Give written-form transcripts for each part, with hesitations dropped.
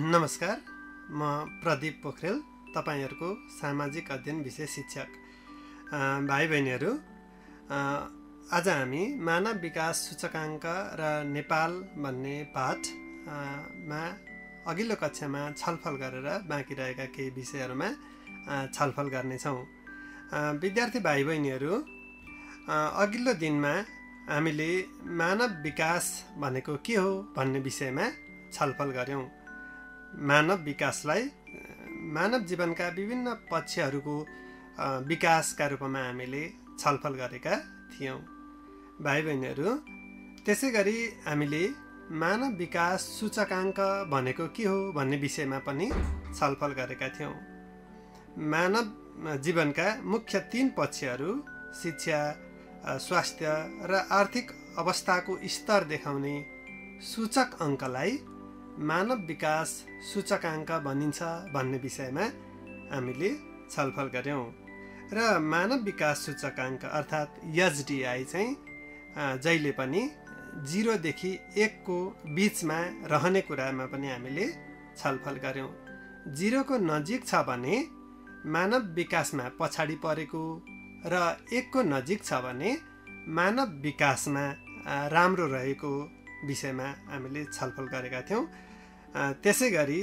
नमस्कार, म प्रदीप पोखरेल, तपाईहरुको सामाजिक अध्ययन विषय शिक्षक। भाइ बहिनीहरु, आज हामी मानव विकास सूचकाङ्क र नेपाल भन्ने पाठमा अघिल्लो कक्षामा छलफल गरेर बाँकी रहेका केही विषयहरुमा छलफल गर्नेछौँ। विद्यार्थी भाइ बहिनीहरु, अघिल्लो दिनमा हामीले मानव विकास भनेको के हो भन्ने विषयमा छलफल गर्यौं। मानव विकासलाई मानव जीवनका विभिन्न पक्षहरूको विकासका रूपमा हामीले छलफल गरेका थियौं। भाइ बहिनीहरु, त्यसैगरी हामीले मानव विकास सूचकाङ्क भनेको के हो भन्ने विषयमा पनि छलफल गरेका थियौं। मानव जीवनका मुख्य 3 पक्षहरू शिक्षा, स्वास्थ्य र आर्थिक अवस्थाको स्तर देखाउने सूचक अङ्कलाई मानव विकास सूचकाङ्क भनिन्छ भन्ने विषयमा हामीले छलफल गर्यौं। र मानव विकास सूचकाङ्क अर्थात् एचडीआई चाहिँ जहिले पनि 0 देखि 1 को बीचमा रहने कुरामा पनि हामीले छलफल गर्यौं। 0 को नजिक छ भने मानव विकासमा पछाडी परेको र 1 को नजिक छ भने मानव विकासमा राम्रो रहेको विषयमा हामीले छलफल गरेका थियौं। त्यसैगरी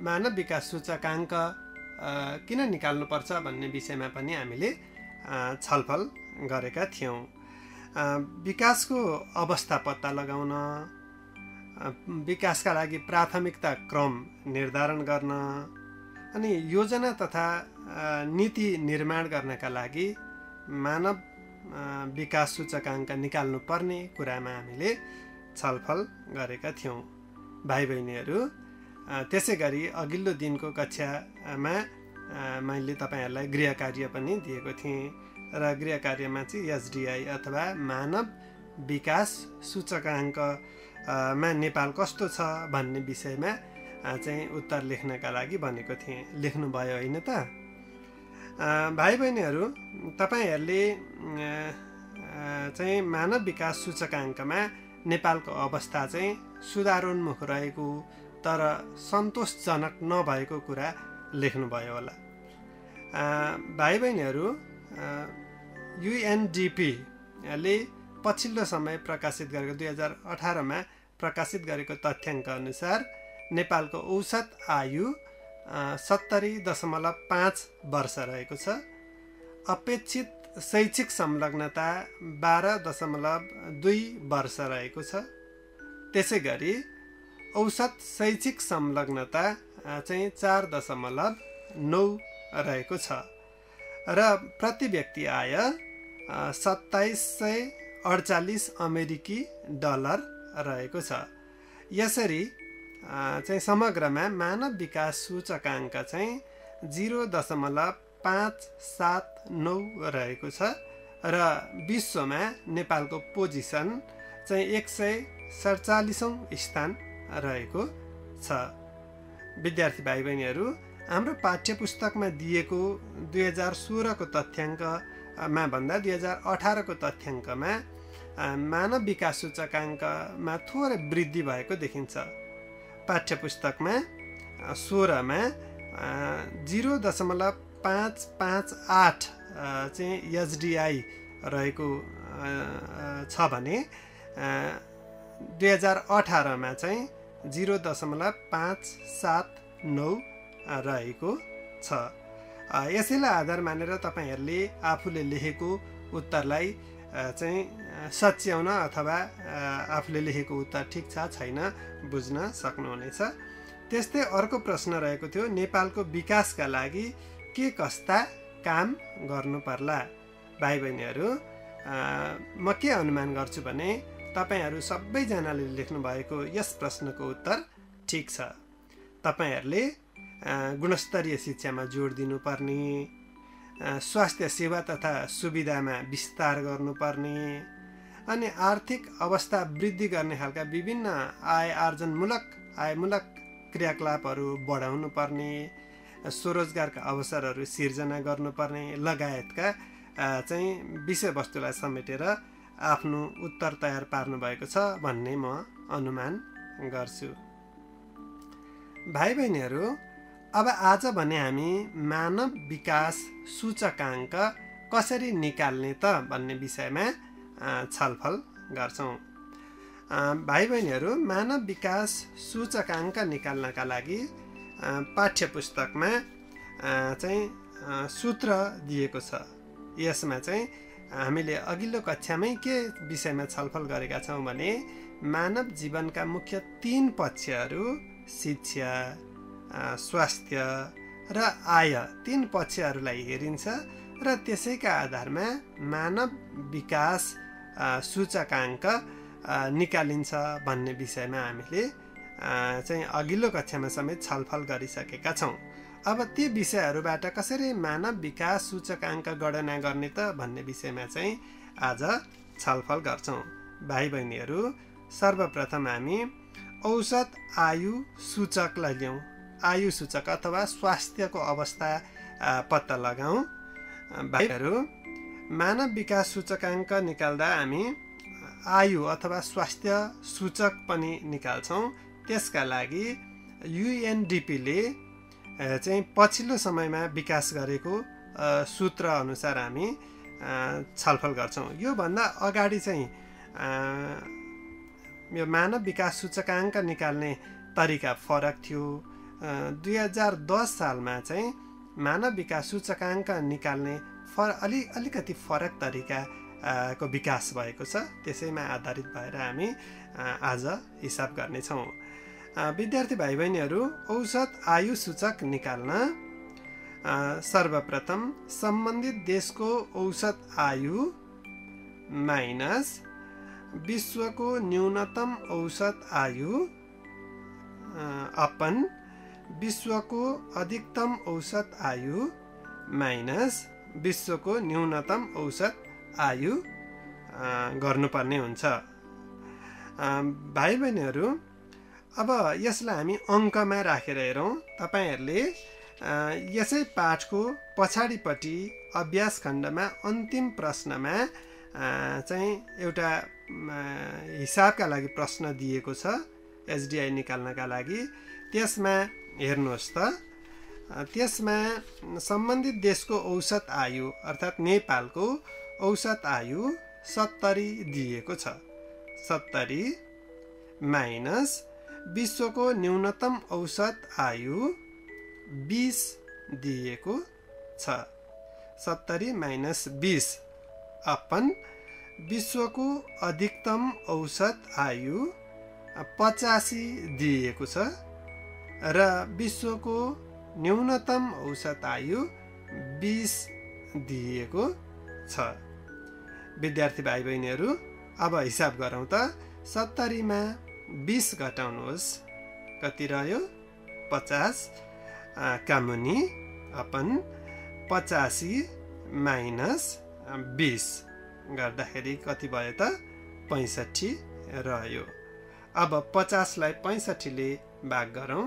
मानव विकास सूचकाङ्क किन निकाल्नुपर्छ भन्ने विषयमा पनि हामीले छलफल गरेका थियौं। विकासको अवस्था पत्ता लगाउन, विकासका लागि प्राथमिकता क्रम निर्धारण गर्न अनि योजना तथा नीति निर्माण गर्नका लागि मानव विकास सूचकाङ्क निकाल्नु पर्ने कुरामा हामीले छलफल गरेका थियौं। भाइ बहिनीहरु, त्यसैगरी अघिल्लो दिनको कक्षामा मैले तपाईहरुलाई गृह कार्य पनि दिएको थिएँ र गृह कार्यमा चाहिँ एचडीआई अथवा मानव विकास सूचकाङ्कमा नेपाल कस्तो छ भन्ने विषयमा चाहिँ उत्तर लेख्नका लागि भनेको थिएँ। लेख्नुभयो हैन त? भाइ बहिनीहरु, तपाईहरुले चाहिँ मानव विकास सूचकाङ्कमा नेपालको अवस्था चाहिँ सुधारोन्मुख रहेको तर सन्तोषजनक नभएको कुरा लेख्नुभयो होला। भाइ बहिनीहरु, यूएनडीपी ले पछिल्लो समय प्रकाशित गरेको 2018 मा प्रकाशित गरेको तथ्याङ्क अनुसार नेपालको औसत आयु 70.5 वर्ष रहेको छ। अपेक्षित शैक्षिक संलग्नता 12.2 वर्ष रहेको छ। त्यसैगरी औसत शैक्षिक संलग्नता चाहिँ 4.9 रहेको छ र प्रति व्यक्ति आय 2748 अमेरिकी डलर रहेको छ। यसरी चाहिँ समग्रमा मानव विकास सूचकाङ्क चाहिँ 0.579 रहेको छ र विश्वमा नेपालको पोजिसन चाहिँ 147औं स्थान रहेको छ। विद्यार्थी भाइ बहिनीहरु, हाम्रो पाठ्यपुस्तकमा दिएको 2016 को तथ्याङ्कमा भन्दा 2018 को तथ्याङ्कमा मानव विकास सूचकाङ्कमा थोरै वृद्धि भएको देखिन्छ। पाठ्यपुस्तकमा 16 मा 0.558 चाहिँ एचडीआई रहेको छ भने 2018 मा चाहिँ 0.579 रहेको छ। यसैलाई आधार मानेर तपाईहरुले आफूले लेखेको उत्तरलाई चाहिँ सच्याउन अथवा आफूले लेखेको उत्तर ठीक छ छैन बुझ्न सक्नुहुनेछ। त्यस्तै अर्को प्रश्न रहेको थियो, नेपालको विकासका लागि के कस्ता काम गर्नु पर्ला? भाइ बहिनीहरु, म के अनुमान गर्छु भने तपाईहरु सबैजनाले लेख्नु भएको यस प्रश्नको उत्तर ठीक छ। तपाईहरुले गुणस्तरीय शिक्षामा जोड दिनुपर्ने, स्वास्थ्य सेवा तथा सुविधामा विस्तार गर्नुपर्ने अनि आर्थिक अवस्था वृद्धि गर्ने खालका विभिन्न आयमूलक क्रियाकलापहरू बढाउनु पर्ने, स्वरोजगारका अवसरहरू सिर्जना गर्नुपर्ने लगायतका चाहिँ विषयवस्तुलाई समेटेर आफ्नो उत्तर तयार पार्नु भएको छ भन्ने म अनुमान गर्छु। भाइ बहिनीहरू, अब आज भने हामी मानव विकास सूचकाङ्क कसरी निकाल्ने त भन्ने विषयमा छलफल गर्छौँ। भाइ बहिनीहरू, मानव विकास सूचकाङ्क निकाल्नका लागि पाठ्य पुस्तकमा चाहिँ सूत्र दिएको छ। यसमा चाहिँ हामीले अघिल्लो कक्षामै के विषयमा छलफल गरेका छौँ भने मानव जीवनका मुख्य 3 पक्षहरू शिक्षा, स्वास्थ्य र आय 3 पक्षहरूलाई हेरिन्छ र त्यसैका आधारमा मानव विकास सूचकाङ्क निकालिन्छ भन्ने विषयमा हामीले चाहिँ अघिल्लो कक्षामा समेत छलफल गरिसकेका छौँ। अब ती विषयहरूबाट कसरी मानव विकास सूचकाङ्क गणना गर्ने त भन्ने विषयमा चाहिँ आज छलफल गर्छौँ। भाइ बहिनीहरू, सर्वप्रथम हामी औसत आयु सूचकलाई लियौँ। आयु सूचक अथवा स्वास्थ्यको अवस्था पत्ता लगाऊँ। भाइहरू, मानव विकास सूचकाङ्क निकाल्दा हामी आयु अथवा स्वास्थ्य सूचक पनि निकाल्छौँ। त्यसका लागि UNDP-ले चाहिँ पछिल्लो समयमा विकास गरेको सूत्र अनुसार हामी छलफल गर्छौँ। योभन्दा अगाडि चाहिँ यो मानव विकास सूचकाङ्क निकाल्ने तरिका फरक थियो। 2010 सालमा चाहिँ मानव विकास सूचकाङ्क निकाल्ने अलिकति फरक तरिकाको विकास भएको छ। त्यसैमा आधारित भएर हामी आज हिसाब गर्नेछौँ। विद्यार्थी भाइ बहिनीहरू, औसत आयु सूचक निकाल्न सर्वप्रथम सम्बन्धित देशको औसत आयु माइनस विश्वको न्यूनतम औसत आयु अपन विश्वको अधिकतम औसत आयु माइनस विश्वको न्यूनतम औसत आयु गर्नुपर्ने हुन्छ। भाइ बहिनीहरू, अब यसलाई हामी अङ्कमा राखेर हेरौँ। तपाईँहरूले यसै पाठको पछाडिपट्टि अभ्यास खण्डमा अन्तिम प्रश्नमा चाहिँ एउटा हिसाबका लागि प्रश्न दिएको छ SDI निकाल्नका लागि। त्यसमा हेर्नुहोस् त, त्यसमा सम्बन्धित देशको औसत आयु अर्थात् नेपालको औसत आयु 70 दिएको छ। 70 माइनस विश्वको न्यूनतम औसत आयु 20 दिएको छ। 70 माइनस 20 अपन विश्वको अधिकतम औसत आयु 85 दिएको छ र विश्वको न्यूनतम औसत आयु 20 दिएको छ। विद्यार्थी भाइ बहिनीहरू, अब हिसाब गरौँ त। 70 मा 20 घटाउनुहोस्, कति रह्यो? 50 का मुनि अपन 85 माइनस 20 गर्दाखेरि कति भयो त? 65 रह्यो। अब 50 लाई 65 ले भाग गरौँ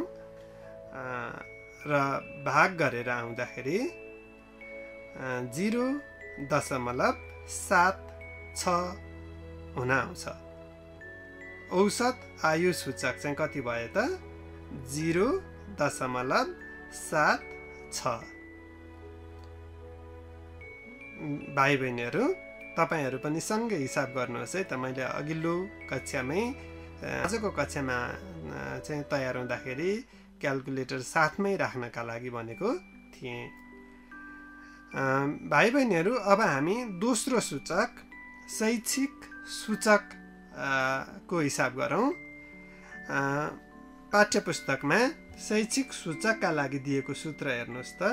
र भाग गरेर आउँदाखेरि 0.76 हुन आउँछ। औसत आयु सूचक चाहिँ कति भयो त? 0.76। भाइ बहिनीहरू, तपाईँहरू पनि सँगै हिसाब गर्नुहोस् है त। मैले अघिल्लो कक्षामै आजको कक्षामा चाहिँ तयार हुँदाखेरि क्याल्कुलेटर साथमै राख्नका लागि भनेको थिएँ। भाइ बहिनीहरू, अब हामी दोस्रो सूचक शैक्षिक सूचक को हिसाब गरौँ। पाठ्यपुस्तकमा शैक्षिक सूचकका लागि दिएको सूत्र हेर्नुहोस् त।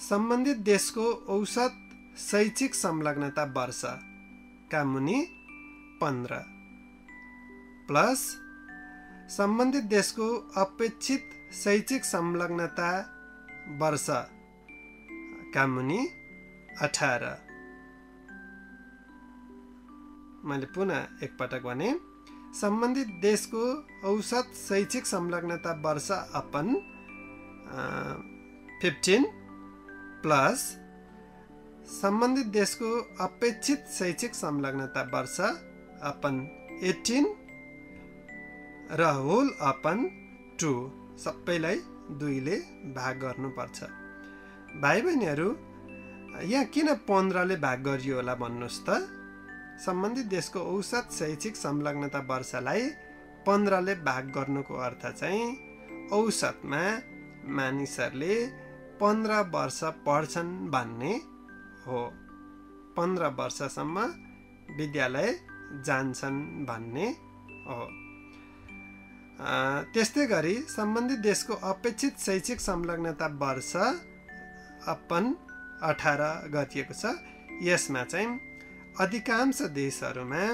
सम्बन्धित देशको औसत शैक्षिक संलग्नता वर्ष का मुनि 15 प्लस सम्बन्धित देशको अपेक्षित शैक्षिक संलग्नता वर्ष का मुनि 18। मैले पुनः एकपटक भने, सम्बन्धित देशको औसत शैक्षिक संलग्नता वर्ष अपन 15 प्लस सम्बन्धित देशको अपेक्षित शैक्षिक संलग्नता वर्ष अपन 18 र होल अपन 2 सबैलाई 2 ले भाग गर्नुपर्छ। भाइ बहिनीहरू, यहाँ किन 15 ले भाग गरियो होला भन्नुहोस् त? सम्बन्धित देशको औसत शैक्षिक संलग्नता वर्षलाई 15 ले भाग गर्नुको अर्थ चाहिँ औसतमा मानिसहरूले 15 वर्ष पढ्छन् भन्ने हो। 15 वर्षसम्म विद्यालय जान्छन् भन्ने हो। त्यस्तै गरी सम्बन्धित देशको अपेक्षित शैक्षिक संलग्नता वर्ष अपन 18 गरिएको छ। यसमा चाहिँ अधिकांश देशहरूमा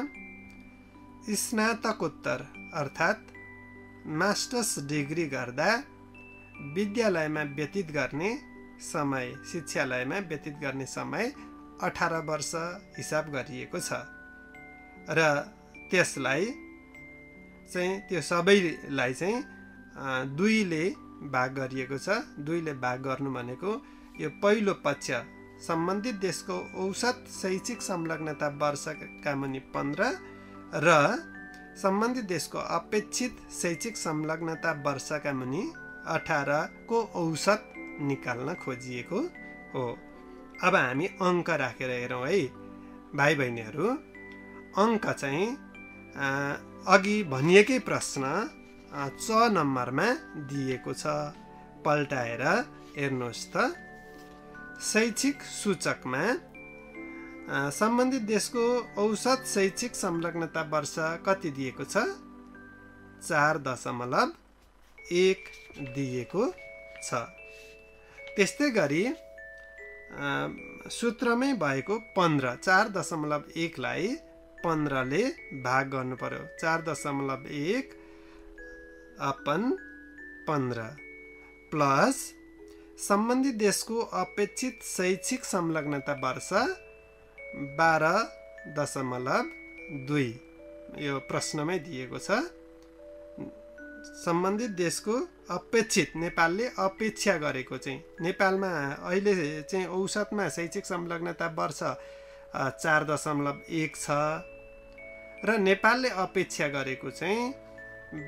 स्नातकोत्तर अर्थात् मास्टर्स डिग्री गर्दा विद्यालयमा व्यतीत गर्ने समय, शिक्षालयमा व्यतीत गर्ने समय 18 वर्ष हिसाब गरिएको छ र त्यसलाई चाहिँ त्यो सबैलाई चाहिँ 2 ले भाग गरिएको छ। 2 ले भाग गर्नु भनेको यो पहिलो पक्ष सम्बन्धित देशको औसत शैक्षिक संलग्नता वर्षका मुनि 15 र सम्बन्धित देशको अपेक्षित शैक्षिक संलग्नता वर्षका मुनि 18 को औसत निकाल्न खोजिएको हो। अब हामी अङ्क राखेर हेरौँ है भाइ बहिनीहरू। अङ्क चाहिँ अघि भनिएकै प्रश्न 6 नम्बरमा दिएको छ। पल्टाएर हेर्नुहोस् त। शैक्षिक सूचकमा सम्बन्धित देशको औसत शैक्षिक संलग्नता वर्ष कति दिएको छ? 4.1 दिएको छ। त्यस्तै गरी सूत्रमै भएको 15 4.1 लाई 15 ले भाग गर्नु पर्यो। 4.1 अपन 15 प्लस सम्बन्धित देशको अपेक्षित शैक्षिक संलग्नता वर्ष 12.2 यो प्रश्नमै दिएको छ। सम्बन्धित देशको अपेक्षित, नेपालले अपेक्षा गरेको चाहिँ, नेपालमा अहिले चाहिँ औसतमा शैक्षिक संलग्नता वर्ष 4.1 छ र नेपालले अपेक्षा गरेको चाहिँ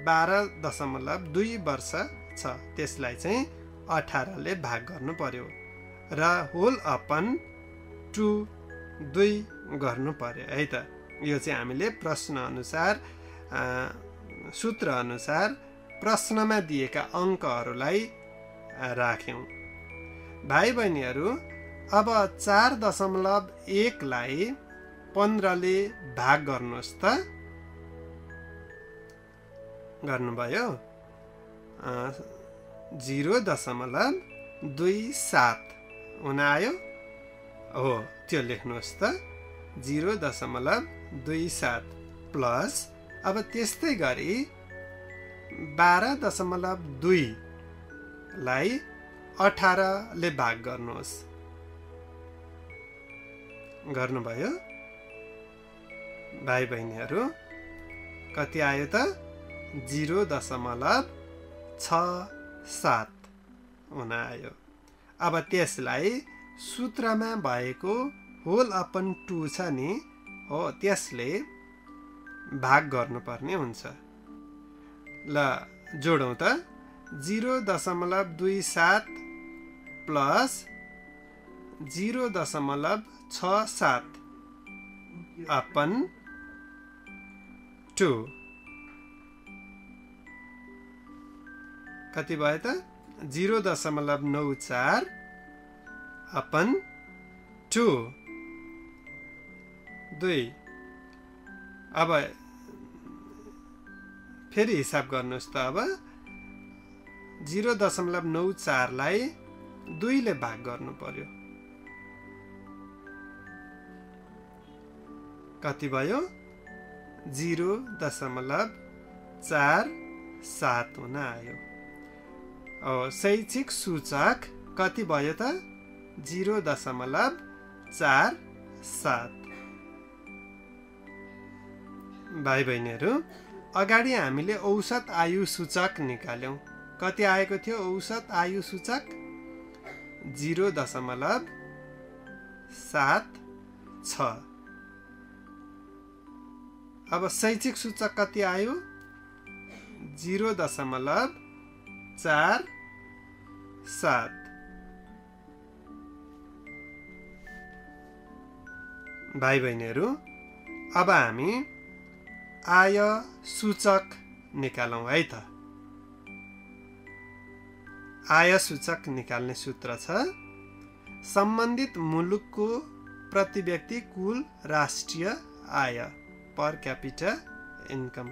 12.2 वर्ष छ। त्यसलाई चाहिँ 18 ले भाग गर्नु पर्यो र होल अपन 2 गर्नु पर्यो है त। यो चाहिँ हामीले प्रश्न अनुसार सूत्र अनुसार प्रश्नमा दिएका अङ्कहरूलाई राख्यौँ। भाइ बहिनीहरू, अब 4.1 लाई 15 ले भाग गर्नुहोस् त। गर्नुभयो? 0.27 हुन आयो हो, त्यो लेख्नुहोस् त। 0.27 प्लस अब त्यस्तै गरी 12.2 लाई 18 ले भाग गर्नुहोस्। गर्नुभयो? भाइ बहिनीहरू, कति आयो त? 0.67 हुन आयो। अब त्यसलाई सूत्रमा भएको होल अपन 2 छ नि हो, त्यसले भाग गर्नुपर्ने हुन्छ। ल जोडौँ त। 0.27 प्लस 0.67 अपन 2 कति भयो त? 0.94 अपन 2 2। अब फेरि हिसाब गर्नुहोस् त। अब 0.94 लाई 2 ले भाग गर्नु पर्यो। कति भयो? 0.47 हुन आयो। शैक्षिक सूचक कति भयो त? 0.47। भाइ बहिनीहरू, अगाडि हामीले औसत आयु सूचक निकाल्यौँ। कति आएको थियो औसत आयु सूचक? 0.76। अब शैक्षिक सूचक कति आयो? 0.47। भाइ बहिनीहरू, अब हामी आय सूचक निकालौँ है त। आय सूचक निकाल्ने सूत्र छ सम्बन्धित मुलुकको प्रति व्यक्ति कुल राष्ट्रिय आय पर क्यापिटा इन्कम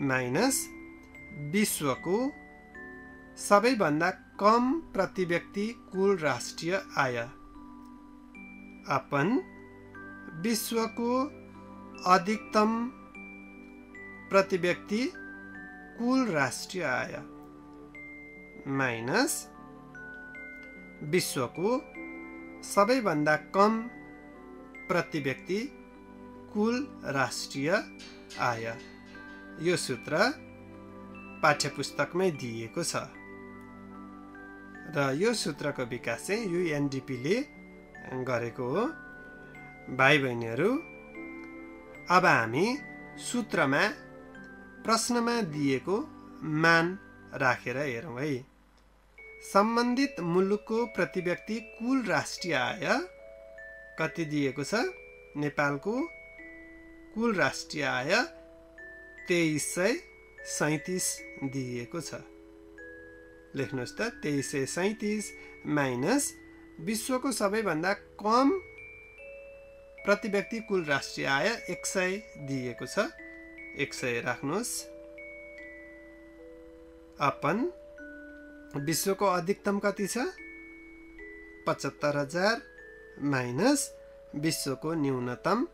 माइनस विश्वको सबैभन्दा कम प्रति व्यक्ति कुल राष्ट्रिय आय अपन विश्वको अधिकतम प्रति व्यक्ति कुल राष्ट्रिय आय माइनस विश्वको सबैभन्दा कम प्रति व्यक्ति कुल राष्ट्रिय आय। यो सूत्र पाठ्यपुस्तकमै दिएको छ र यो सूत्रको विकास चाहिँ युएनडिपीले गरेको हो। भाइ बहिनीहरू, अब हामी सूत्रमा प्रश्नमा दिएको मान राखेर हेरौँ है। सम्बन्धित मुलुकको प्रति व्यक्ति कुल राष्ट्रिय आय कति दिएको छ? नेपालको कुल राष्ट्रिय आय 2337 दिएको छ। लेख्नुहोस् त 2337 माइनस विश्वको सबैभन्दा कम प्रति व्यक्ति कुल राष्ट्रिय आय 100 दिएको छ। 100 राख्नुहोस्। अपन विश्वको अधिकतम कति छ? 75,000 माइनस विश्वको न्यूनतम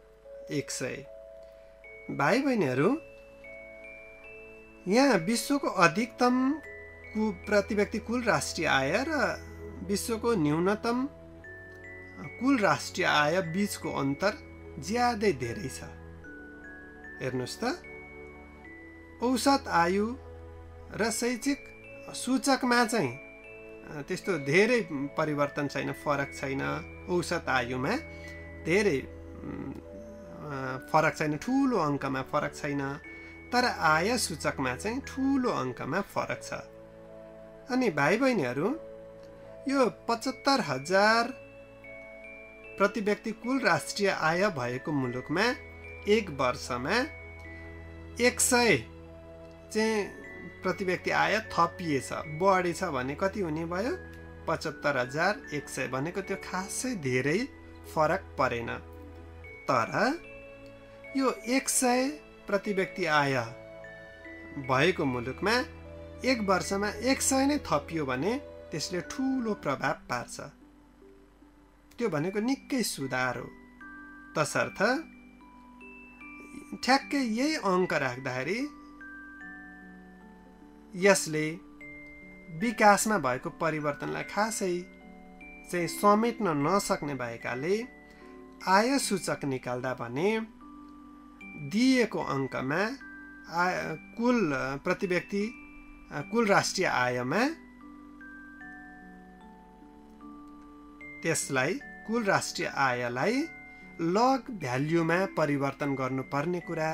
100। भाइ बहिनीहरू, यहाँ विश्वको अधिकतम प्रति व्यक्ति कुल राष्ट्रिय आय र विश्वको न्यूनतम कुल राष्ट्रिय आय बीचको अन्तर ज्यादै धेरै छ। हेर्नुहोस् त, औसत आयु र शैक्षिक सूचकमा चाहिँ त्यस्तो धेरै परिवर्तन छैन, फरक छैन। औसत आयुमा धेरै फरक छैन, ठुलो अङ्कमा फरक छैन। तर आय सूचकमा चाहिँ ठुलो अङ्कमा फरक छ। अनि भाइ बहिनीहरू, यो 75,000 प्रति व्यक्ति कुल राष्ट्रिय आय भएको मुलुकमा एक वर्षमा 100 चाहिँ प्रति व्यक्ति आय थपिएछ, बढेछ भने कति हुने भयो? 75,100 भनेको त्यो खासै धेरै फरक परेन। तर यो 100 प्रति व्यक्ति आय भएको मुलुकमा एक वर्षमा 100 नै थपियो भने त्यसले ठुलो प्रभाव पार्छ। त्यो भनेको निकै सुधार हो। तसर्थ ठ्याक्कै यही अङ्क राख्दाखेरि यसले विकासमा भएको परिवर्तनलाई खासै चाहिँ समेट्न नसक्ने भएकाले आय सूचक निकाल्दा भने दिएको अङ्कमा कुल प्रति व्यक्ति कुल राष्ट्रिय आयमा त्यसलाई कुल राष्ट्रिय आयलाई लग भ्याल्युमा परिवर्तन गर्नुपर्ने कुरा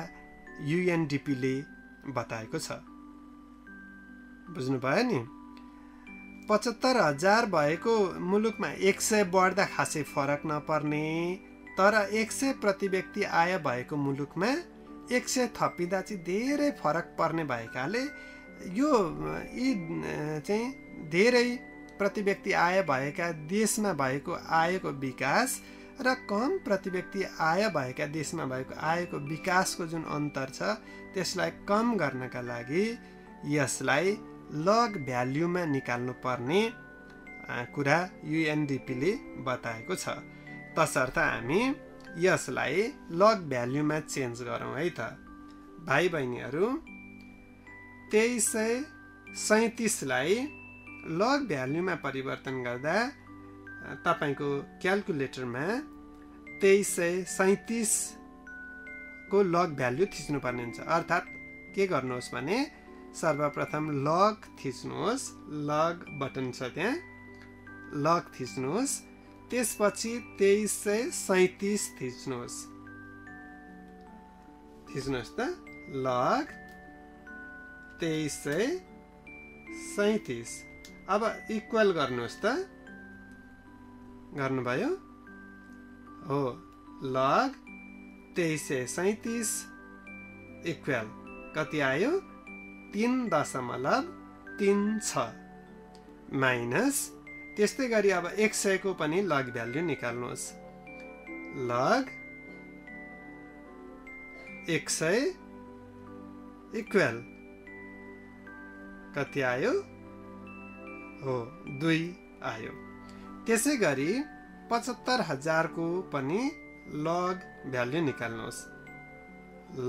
युएनडिपीले बताएको छ। बुझ्नुभयो नि? 75,000 भएको मुलुकमा 100 बढ्दा खासै फरक नपर्ने, तर 100 प्रति व्यक्ति आय भएको मुलुकमा 100 थपिँदा चाहिँ धेरै फरक पर्ने भएकाले यो यी चाहिँ धेरै प्रति व्यक्ति आय भएका देशमा भएको आयको विकास र कम प्रति व्यक्ति आय भएका देशमा भएको आयको विकासको जुन अन्तर छ त्यसलाई कम गर्नका लागि यसलाई लग भ्याल्युमा निकाल्नु पर्ने कुरा युएनडिपीले बताएको छ। तसर्थ हामी यसलाई लग भ्याल्युमा चेन्ज गरौँ है त। भाइ बहिनीहरू, 2337 लाई लग भ्याल्युमा परिवर्तन गर्दा तपाईको क्याल्कुलेटरमा 2337 को लग भ्याल्यु थिच्नुपर्ने हुन्छ। अर्थात् के गर्नुहोस् भने सर्वप्रथम लग थिच्नुहोस्, लग बटन छ त्यहाँ, लग थिच्नुहोस्, त्यसपछि 2337 थिच्नुहोस् त, लग 2337। अब इक्वल गर्नुहोस् त, गर्नुभयो हो। लग 2337 इक्वल कति आयो? 3.36 माइनस त्यस्तै गरी अब 100 को पनि लग भ्याल्यु निकाल्नुहोस्। लग 100 इक्वल कति आयो? हो 2 आयो। त्यसै गरी 75,000 को पनि लग भ्याल्यु निकाल्नुहोस्।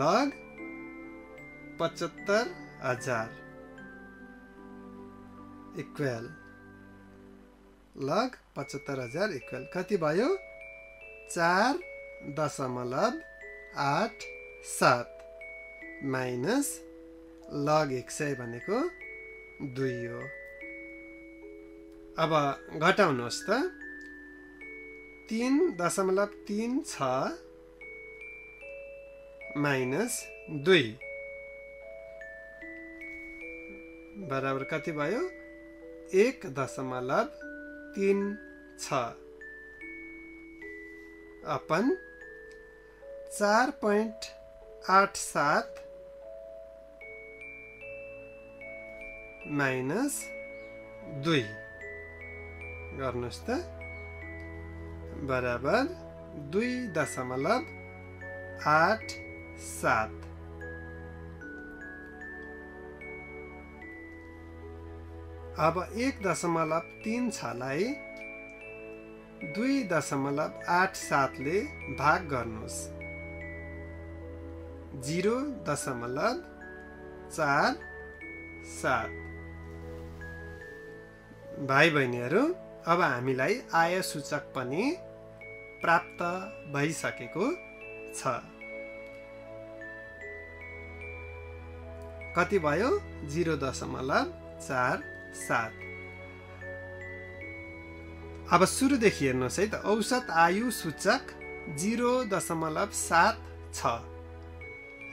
लग 75,000 इक्वल लग 75,000 इक्वल कति भयो? 4.87 माइनस लग 100 भनेको 2 हो। अब घटाउनुहोस् त, 3.36 माइनस 2 बराबर कति भयो? 1.36 अपन 4.87 माइनस 2 गर्नुहोस् त, बराबर 2.87। अब 1.36 लाई 2.87 ले भाग गर्नुहोस्। 0.47। भाइ बहिनीहरू, अब हामीलाई आय सूचक पनि प्राप्त भइसकेको छ। कति भयो? 0.47। अब सुरुदेखि हेर्नुहोस् है त, औसत आयु सूचक 0.7 छ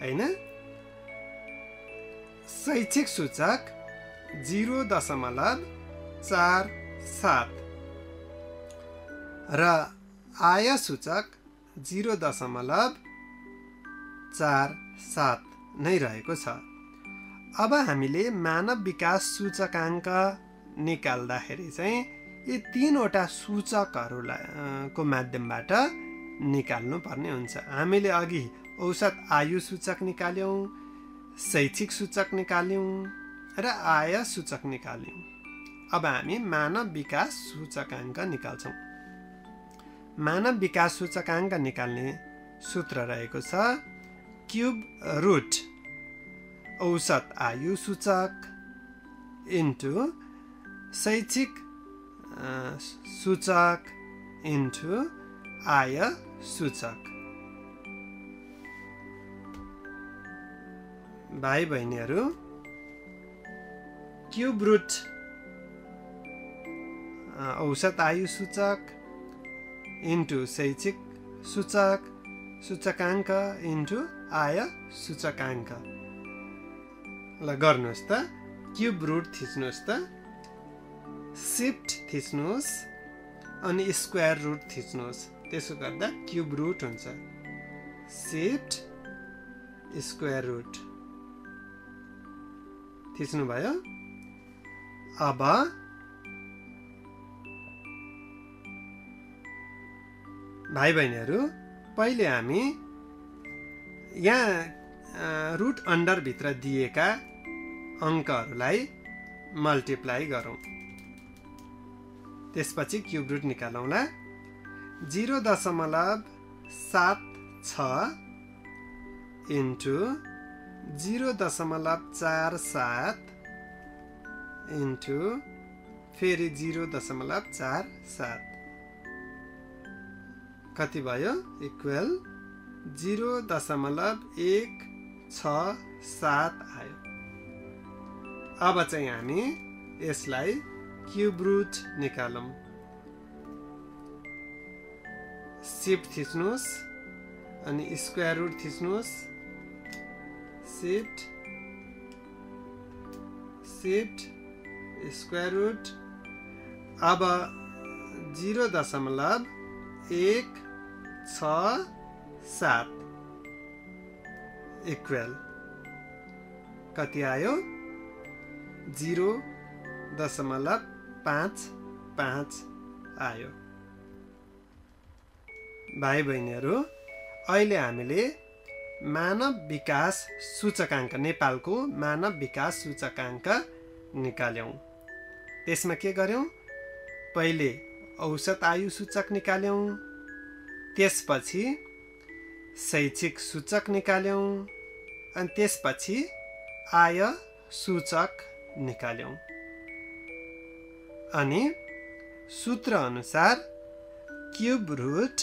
हैन? शैक्षिक सूचक 0.47 र आय सूचक 0.47 नै रहेको छ। अब हामीले मानव विकास सूचकाङ्क निकाल्दाखेरि चाहिँ यी तीनवटा सूचकहरूको माध्यमबाट निकाल्नु पर्ने हुन्छ। हामीले अघि औसत आयु सूचक निकाल्यौँ, शैक्षिक सूचक निकाल्यौँ र आय सूचक निकाल्यौँ। अब हामी मानव विकास सूचकाङ्क निकाल्छौँ। मानव विकास सूचकाङ्क निकाल्ने सूत्र रहेको छ क्युब रुट औसत आयु सूचक इन्टु शैक्षिक सूचक इन्टु आय सूचक। भाइ बहिनीहरू, क्युब रुट औसत आयु सूचक इन्टु शैक्षिक सूचक सूचकाङ्क इन्टु आय सूचकाङ्क। ल गर्नुहोस् त, क्युब रुट थिच्नुहोस् त, शिफ्ट थिच्नुहोस् अनि स्क्वायर रुट थिच्नुहोस्। त्यसो गर्दा क्युब रुट हुन्छ। शिफ्ट स्क्वायर रुट थिच्नुभयो। अब भाइ बहिनीहरू, पहिले हामी यहाँ रुट अन्डर भित्र दिएका अङ्कहरूलाई मल्टिप्लाई गरौँ। त्यसपछि क्युब रुट निकालौँला। 0.76 इन्टु 0.47 इन्टु फेरि 0.47 कति भयो? इक्वल 0.167 आयो। अब चाहिँ हामी यसलाई क्युब रुट निकालौँ। शिफ्ट थिच्नुहोस् अनि स्क्वायर रुट थिच्नुहोस्। शिफ्ट शिफ्ट स्क्वायर रुट अब 0.167 इक्वल कति आयो 0.55 आयो। भाइ बहिनीहरू अहिले हामीले मानव विकास सूचकाङ्क नेपालको मानव विकास सूचकाङ्क निकाल्यौं। त्यसमा के गर्यौं पहिले औसत आयु सूचक निकाल्यौं त्यसपछि शैक्षिक सूचक निकाल्यौं अनि त्यसपछि आय सूचक निकाल्यौं अनि सूत्र अनुसार क्यूब रुट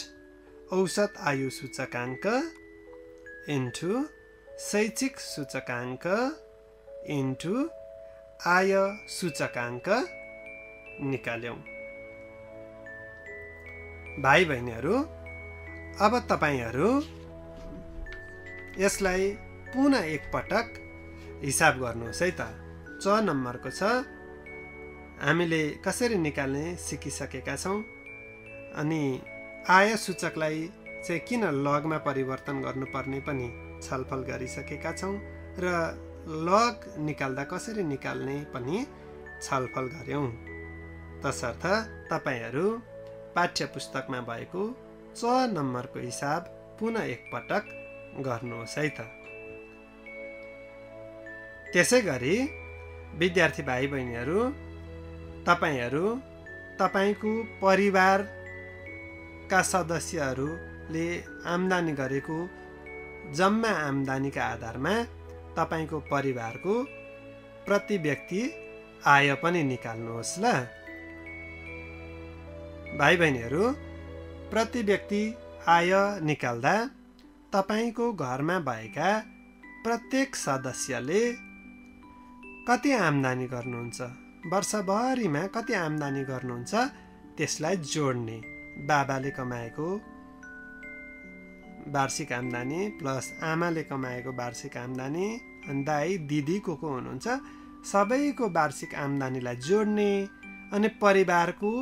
औसत आयु सूचकाङ्क इन्टु शैक्षिक सूचकाङ्क इन्टु आय सूचकाङ्क निकाल्यौं। भाइ बहिनीहरू अब तपाईहरू यसलाई पुनः एकपटक हिसाब गर्नुहोस् है त। 6 नम्बरको छ हामीले कसरी निकाल्ने सिकिसकेका छौं अनि आय सूचकलाई चाहिँ किन लगमा परिवर्तन गर्नुपर्ने पनि छलफल गरिसकेका छौं र लग निकाल्दा कसरी निकाल्ने पनि छलफल गर्यौं। तसर्थ तपाईहरू पाठ्य पुस्तकमा भएको 6 नम्बरको हिसाब पुनः एकपटक गर्नुहोस् है त। त्यसैगरी विद्यार्थी भाइ बहिनीहरू तपाईहरू तपाईको परिवारका सदस्यहरूले आम्दानी गरेको जम्मा आम्दानीका आधारमा तपाईको परिवारको प्रति व्यक्ति आय पनि निकाल्नुहोस् ल। भाइ बहिनीहरू प्रति व्यक्ति आय निकाल्दा तपाईको घरमा भएका प्रत्येक सदस्यले कति आम्दानी गर्नुहुन्छ वर्षभरिमा कति आम्दानी गर्नुहुन्छ त्यसलाई जोड्ने बाबाले कमाएको वार्षिक आम्दानी प्लस आमाले कमाएको वार्षिक आम्दानी अनि दाइ दिदी को हुनुहुन्छ सबैको वार्षिक आम्दानीलाई जोड्ने अनि परिवारको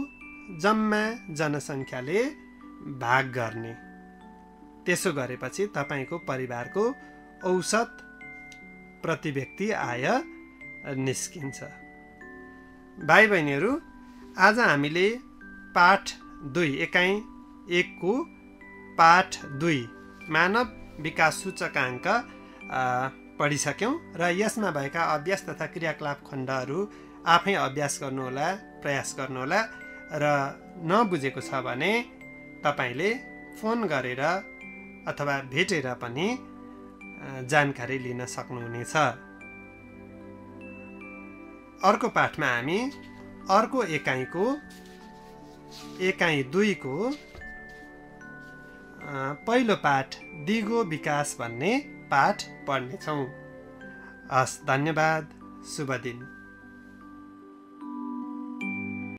जम्मा जनसङ्ख्याले भाग गर्ने। त्यसो गरेपछि तपाईको परिवारको औसत प्रति व्यक्ति आय निस्किन्छ। भाइ बहिनीहरू आज हामीले पाठ 2 एकाइ 1 को पाठ 2 मानव विकास सूचकाङ्क पढिसक्यौं र यसमा भएका अभ्यास तथा क्रियाकलाप खण्डहरू आफै अभ्यास गर्नुहोला प्रयास गर्नुहोला र नबुझेको छ भने तपाईले फोन गरेर अथवा भेटेर पनि जानकारी लिन सक्नुहुनेछ। अर्को पाठमा हामी अर्को एकाइ 2 को पहिलो पाठ दिगो विकास भन्ने पाठ पढ्नेछौँ। हस्, धन्यवाद, शुभ दिन।